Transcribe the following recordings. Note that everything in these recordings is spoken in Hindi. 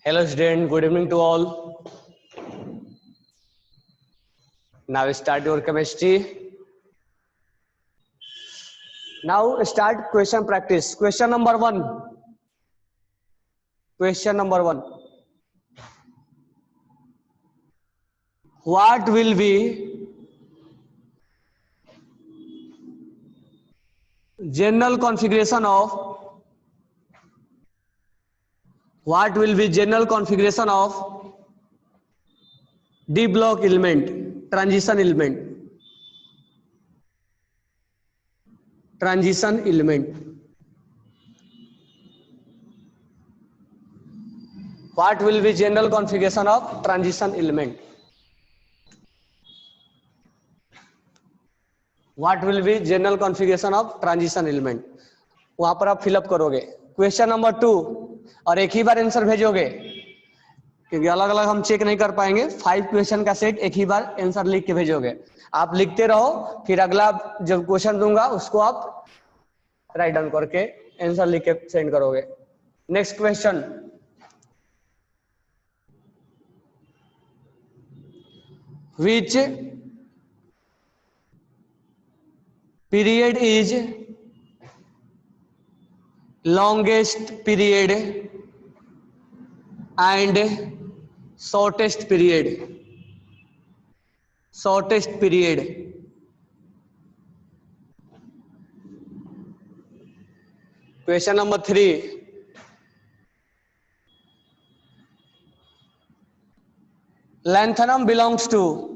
Hello student, good evening to all. Now start your chemistry. Now start question practice. Question number 1. Question number 1. What will be general configuration of D block element, transition element? What will be general configuration of transition element? What will be general configuration of transition element? वहां पर आप फिलअप करोगे. क्वेश्चन नंबर 2 और एक ही बार आंसर भेजोगे क्योंकि अलग अलग हम चेक नहीं कर पाएंगे. 5 क्वेश्चन का सेट एक ही बार आंसर लिख के भेजोगे. आप लिखते रहो, फिर अगला जब क्वेश्चन दूंगा उसको आप राइट डाउन करके आंसर लिख के सेंड करोगे. Next question. Which period is longest period and shortest period? Question number 3. Lanthanum belongs to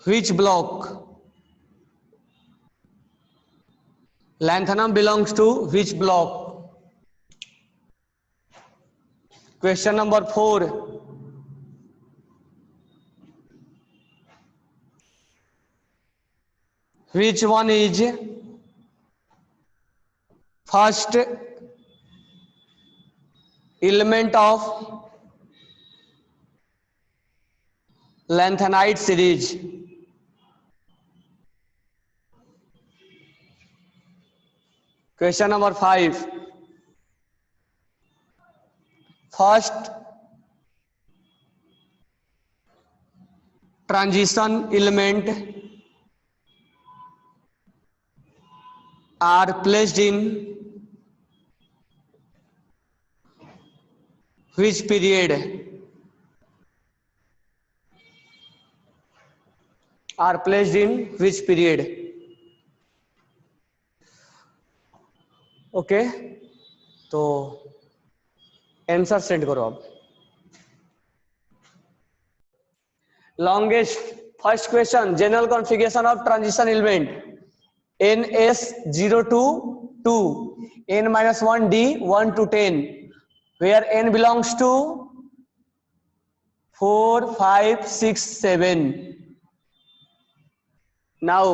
which block? Lanthanum belongs to which block? Question number 4. Which one is first element of lanthanide series? Question number 5. First transition element are placed in which period? Are placed in which period? Okay, तो आंसर सेंड करो आप. Longest. First question, general configuration of transition element NS022 N-1D 1 to 10 where N belongs to 4 5 6 7. Now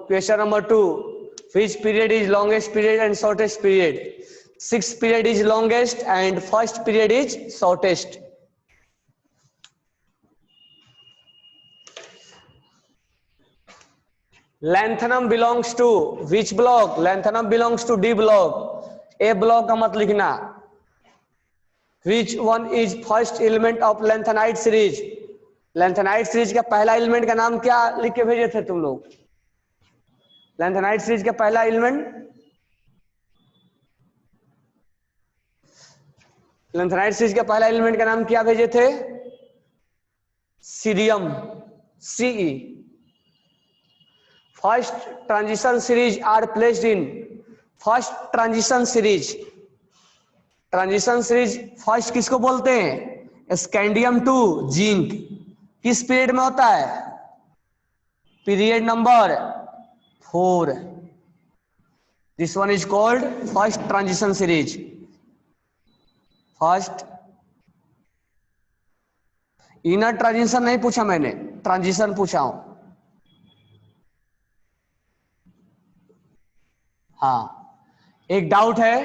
question number 2. Which period is longest period and shortest period? 6th period is longest and first period is shortest. Lanthanum belongs to which block? Lanthanum belongs to D block. A block का मत लिखना. Which one is first element of lanthanide series? Lanthanide series का पहला एलिमेंट का नाम क्या लिख के भेजे थे तुम लोग? लैंथेनाइड सीरीज का पहला एलिमेंट, लैंथेनाइड सीरीज का पहला एलिमेंट का नाम क्या भेजे थे? Cerium, Ce. First transition series are placed in first transition series. Transition series first किसको बोलते हैं? Scandium to zinc. किस पीरियड में होता है? Period number 4. This one is called first transition series. First inner transition नहीं पूछा मैंने, ट्रांजिशन पूछा हूं. हाँ, एक डाउट है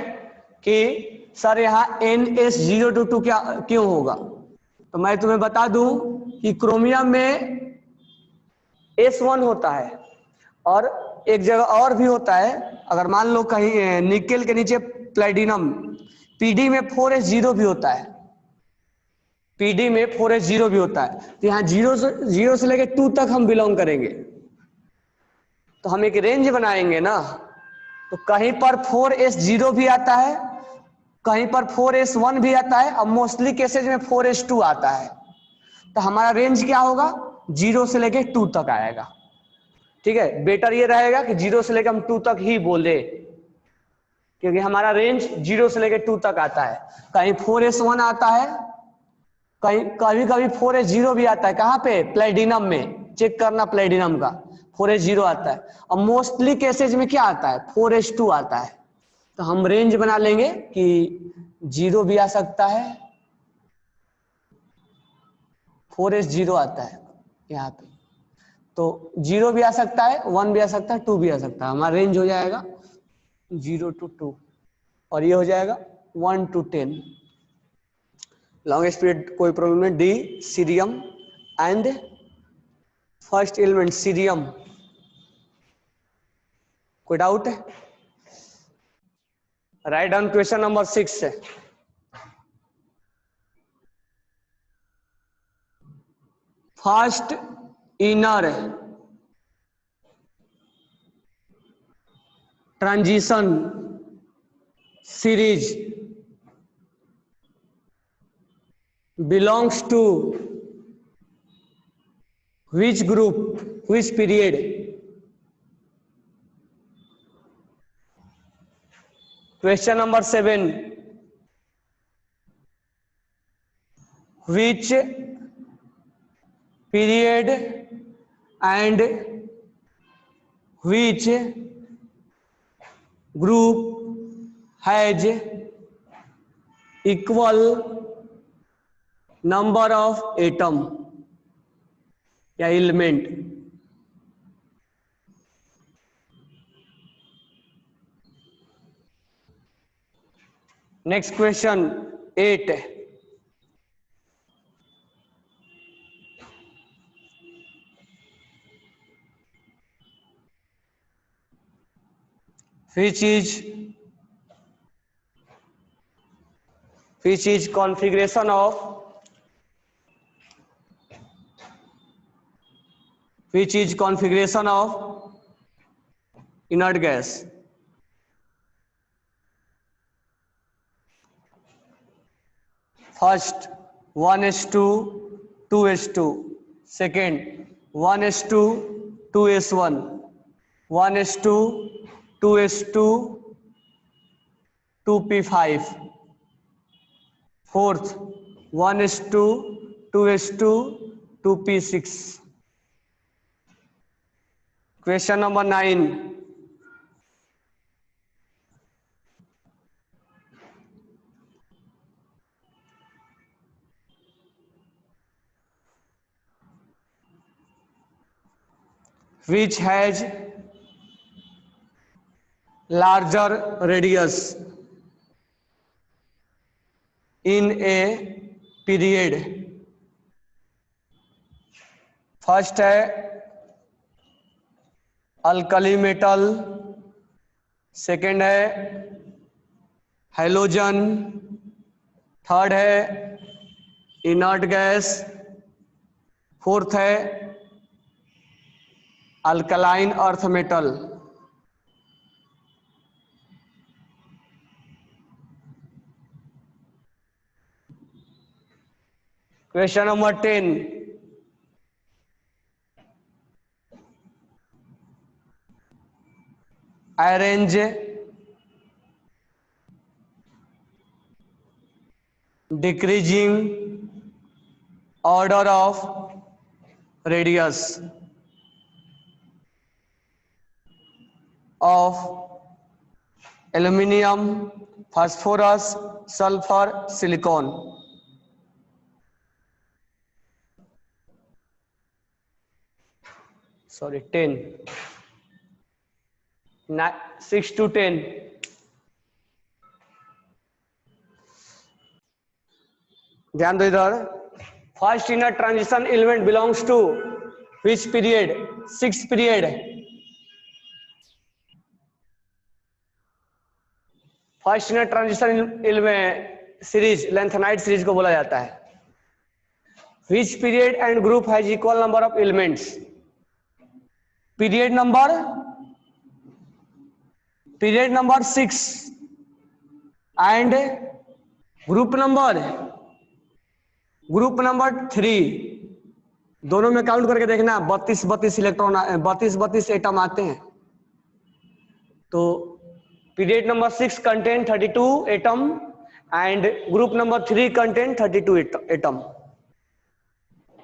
कि सर यहाँ NS022 क्या क्यों होगा? तो मैं तुम्हें बता दूं कि क्रोमियम में S1 होता है और एक जगह और भी होता है, अगर मान लो कहीं निकेल के नीचे प्लेटिनम, पीडी में 4s0 भी होता है, पीडी में 4s0 भी होता है। तो यहाँ जीरो से लेके 2 तक हम बिलोंग करेंगे, तो हम एक रेंज बनाएंगे ना, तो कहीं पर 4s0 भी आता है, कहीं पर 4s1 भी आता है, और मोस्टली केसेज में 4s2 आता है। तो हमारा रेंज क्या होगा, 0 से लेके 2 तक आएगा। ठीक है, बेटर ये रहेगा कि 0 से लेकर हम 2 तक ही बोले, क्योंकि हमारा रेंज 0 से लेकर 2 तक आता है। कहीं 4s1 आता है, कहीं कभी कभी 4s0 भी आता है। कहाँ पे, प्लेटिनम में चेक करना, प्लेटिनम का 4s0 आता है, और मोस्टली केसेज में क्या आता है, 4s2 आता है। तो हम रेंज बना लेंगे कि 0 भी आ सकता है, 4s0 आता है यहाँ पे, तो 0 भी आ सकता है, 1 भी आ सकता है, 2 भी आ सकता है। हमारा रेंज हो जाएगा 0 to 2, और ये हो जाएगा 1 to 10। लॉन्गेस्ट पीरियड कोई प्रॉब्लम नहीं। The cerium and first element cerium, कोई डाउट है? राइट डाउन क्वेश्चन नंबर 6 है। First inner transition series belongs to which group, which period? Question number 7, which period and which group has equal number of atom या element? Next question 8, which is configuration of inert gas? First 1s2 2s2, second 1s2 2s1, 1s2 2s2 2p5, fourth 1s2 2s2 2p6. Question number 9, which has larger radius in a period? First है अल्कली मेटल, सेकंड है हैलोजन, थर्ड है इनर्ट गैस, फोर्थ है alkaline earth metal. Question number 10, arrange decreasing order of radius of aluminium, phosphorus, sulfur, silicon. Sorry, 10. 6 to 10. ध्यान दो इधर। First inner transition element belongs to which period? 6th period. First unit transition में सीरीज लेंथेनाइड सीरीज को बोला जाता है। Which period and group has equal number of elements? Period number 6 and group number 3, दोनों में काउंट करके देखना 32 इलेक्ट्रॉन 32 एटम आते हैं। तो period number 6 contain 32 atom and group number 3 contain 32 atom.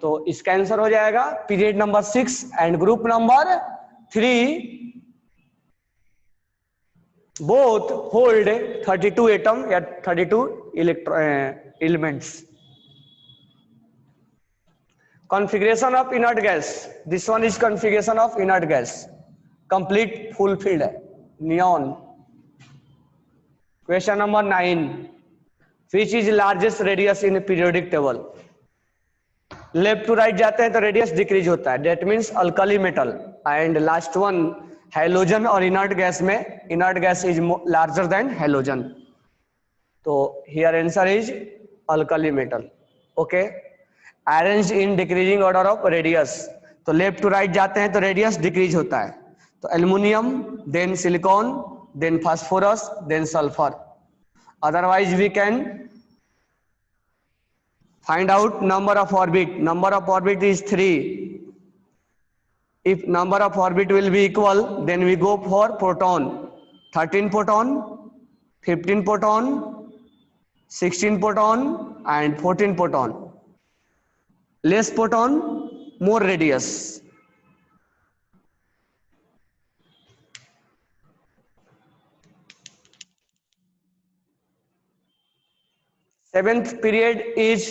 तो इसका आंसर हो जाएगा period number 6 and group number 3 both hold 32 atom या 32 elements. Configuration of inert gas. This one is configuration of inert gas. Complete fulfilled. Neon. Question number 9. Which is largest radius in periodic table? Left to right जाते हैं तो रेडियस डिक्रीज होता है, that means alkali metal. And last one halogen और इनर्ट गैस में inert gas is larger than halogen. तो here answer is alkali metal. Okay, arranged in decreasing order of radius. तो लेफ्ट टू राइट जाते हैं तो रेडियस डिक्रीज होता है। तो aluminium, then silicon, then phosphorus, then sulphur. Otherwise we can find out number of orbit is 3. If number of orbit will be equal, then we go for proton, 13 proton, 15 proton, 16 proton and 14 proton. Less proton, more radius. Seventh period is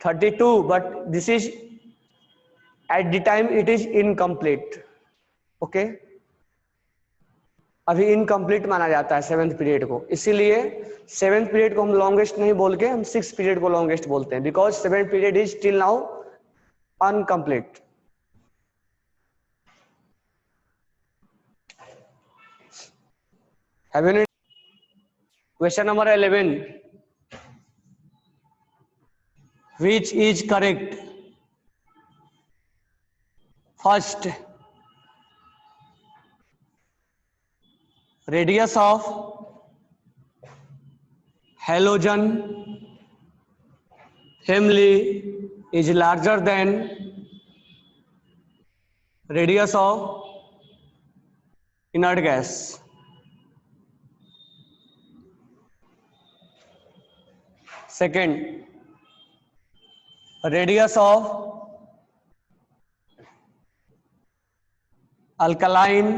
32, but this is at the time it is incomplete. Okay, अभी इनकम्प्लीट माना जाता है सेवेंथ पीरियड को, इसीलिए सेवेंथ पीरियड को हम लॉन्गेस्ट नहीं बोल के हम सिक्स पीरियड को लॉन्गेस्ट बोलते हैं, because seventh period is till now incomplete. Question number 11, which is correct? First, radius of halogen family is larger than radius of inert gas. Second, radius of alkaline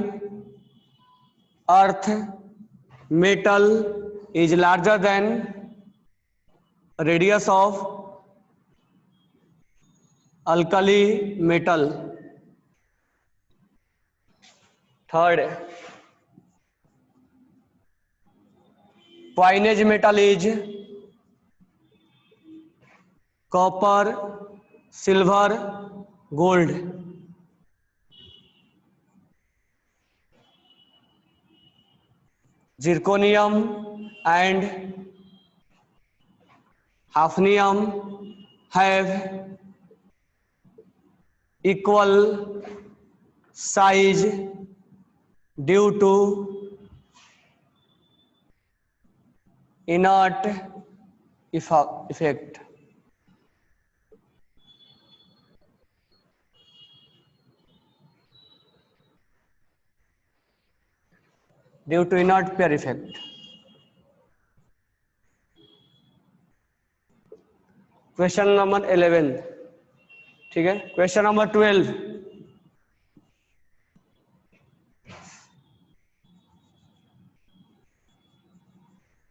earth metal is larger than radius of alkali metal. Third, coinage metal is copper, silver, gold. Zirconium and hafnium have equal size due to inert effect. Due to inert pair effect. Question number 11, ठीक है। Question number 12,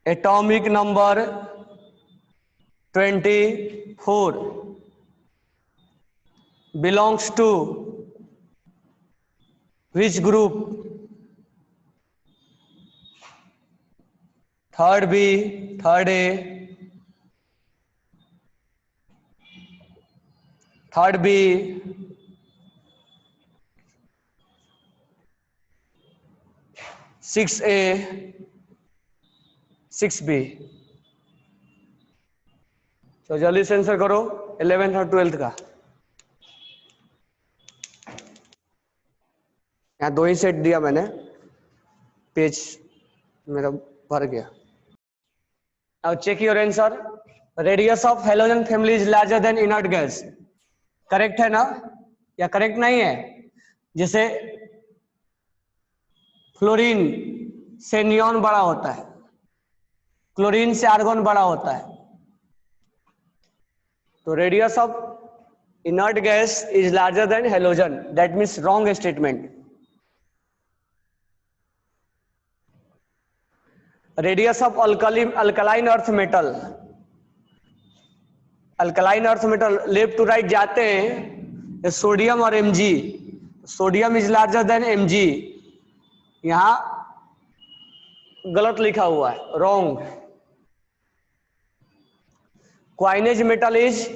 atomic number 24 belongs to which group? Third B, third A, third B, six A, 6B। तो जल्दी से आंसर करो 11th और 12th का। यहाँ 2 ही सेट दिया मैंने, पेज मेरा भर गया। Now check your answer. Radius of halogen family is larger than inert gas. Correct है ना या करेक्ट नहीं है? जैसे फ्लोरीन से नियॉन बड़ा होता है, क्लोरीन से आर्गन बड़ा होता है। तो radius of inert gas is larger than halogen. That means wrong statement. Radius of alkaline earth metal, alkaline earth metal left to right जाते हैं, सोडियम और Mg, sodium is larger than Mg। यहां गलत लिखा हुआ है, wrong. Coinage metal is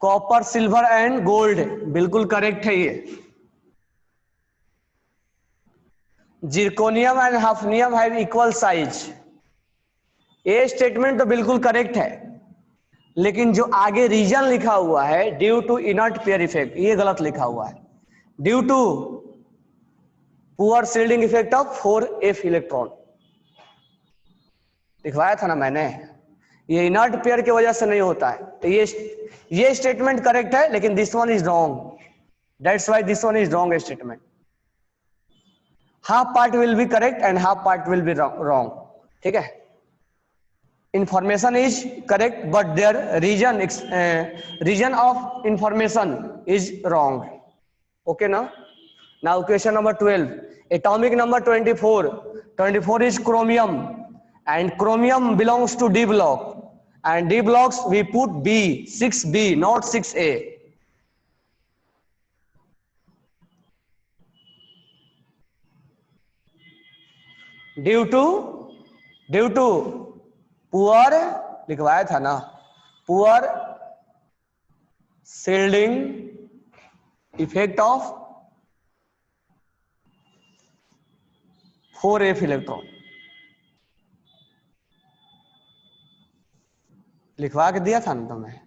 copper silver and gold, बिल्कुल करेक्ट है ये। Zirconium and hafnium have equal size, ये स्टेटमेंट तो बिल्कुल करेक्ट है, लेकिन जो आगे रीजन लिखा हुआ है due to inert pair effect, ये गलत लिखा हुआ है। Due to poor shielding effect of 4f electron लिखवाया था ना मैंने, ये इनर्ट पेयर की वजह से नहीं होता है। तो ये स्टेटमेंट करेक्ट है, लेकिन this one is wrong, that's why this one is wrong statement. Half part will be correct and half part will be wrong, ठीक है। Information is correct, but their region of information is wrong. Okay, now question number 12. Atomic number 24. 24 is chromium, and chromium belongs to D block, and D blocks we put B, 6B, not 6A. Due to poor लिखवाया था ना, poor shielding effect of 4f electron लिखवा के दिया था ना तुम्हें।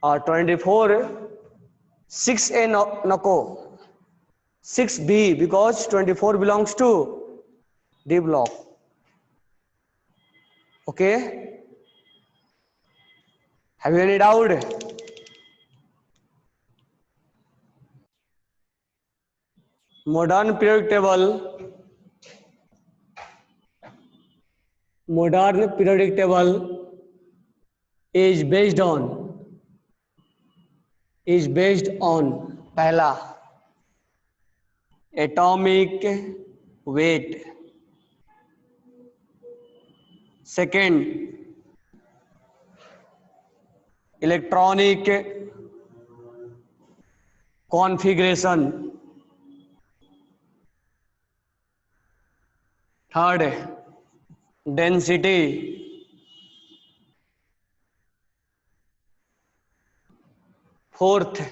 और 24 6A नको, 6B because 24 belongs to D block. Okay, have you any doubt? Modern periodic table is based on पहला atomic weight, second electronic configuration, third density, fourth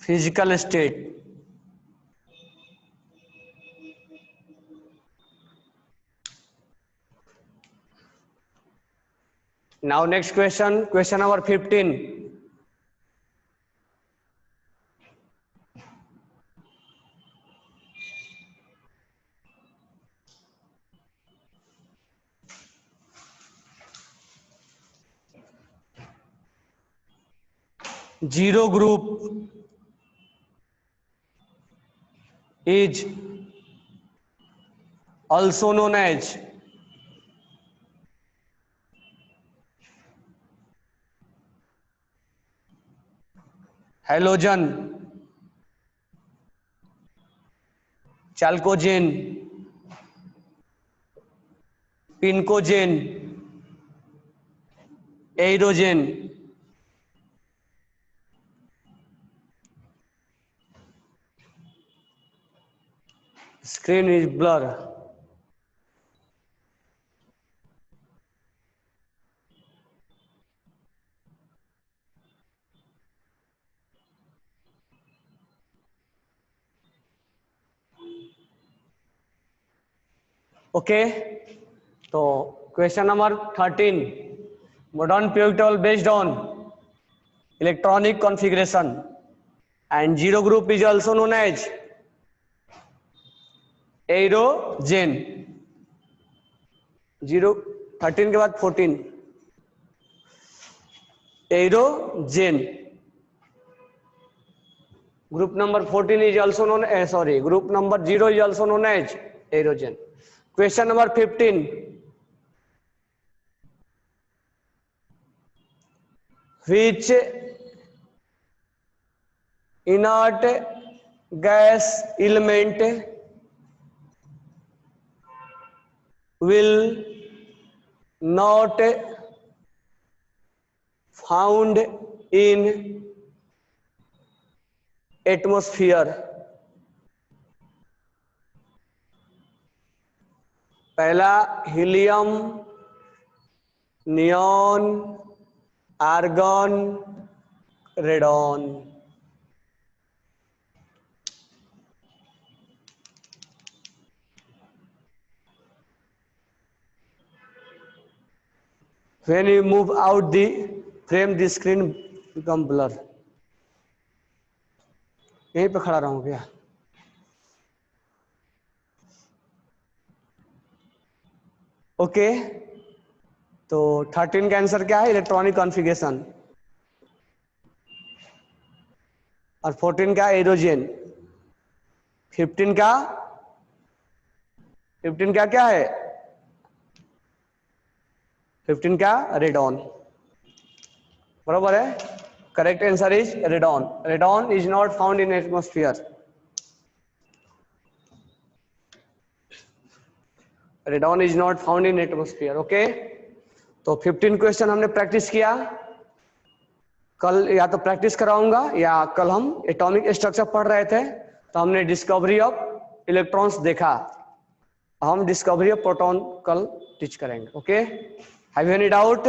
physical state. Now next question, question number 15. Zero group is also known as halogen, chalcogen, pincogen, aerogen, Screen is blur. Okay. So question number 13. Modern periodic table based on electronic configuration and zero group is also known as aerogen. 13 के बाद 14 aerogen. Group number 14 is also known sorry group number 0 is also known as aerogen. Question number 15. which inert gas element will not found in atmosphere. पहला helium, neon, argon, radon. When you move out the frame, the screen become blur. यहीं पे खड़ा रहूं क्या? ओके. तो 13 का आंसर क्या है? Electronic configuration. और 14 का एरोजेन. 15 का क्या है? 15 का रेडॉन. बराबर है. Correct answer is radon. Radon is not found in atmosphere. Radon is not found in atmosphere. Okay. तो 15 क्वेश्चन हमने प्रैक्टिस किया. कल या तो प्रैक्टिस कराऊंगा या कल हम एटॉमिक स्ट्रक्चर पढ़ रहे थे तो हमने डिस्कवरी ऑफ इलेक्ट्रॉन्स देखा. हम डिस्कवरी ऑफ प्रोटॉन कल टीच करेंगे. ओके. Have any doubt?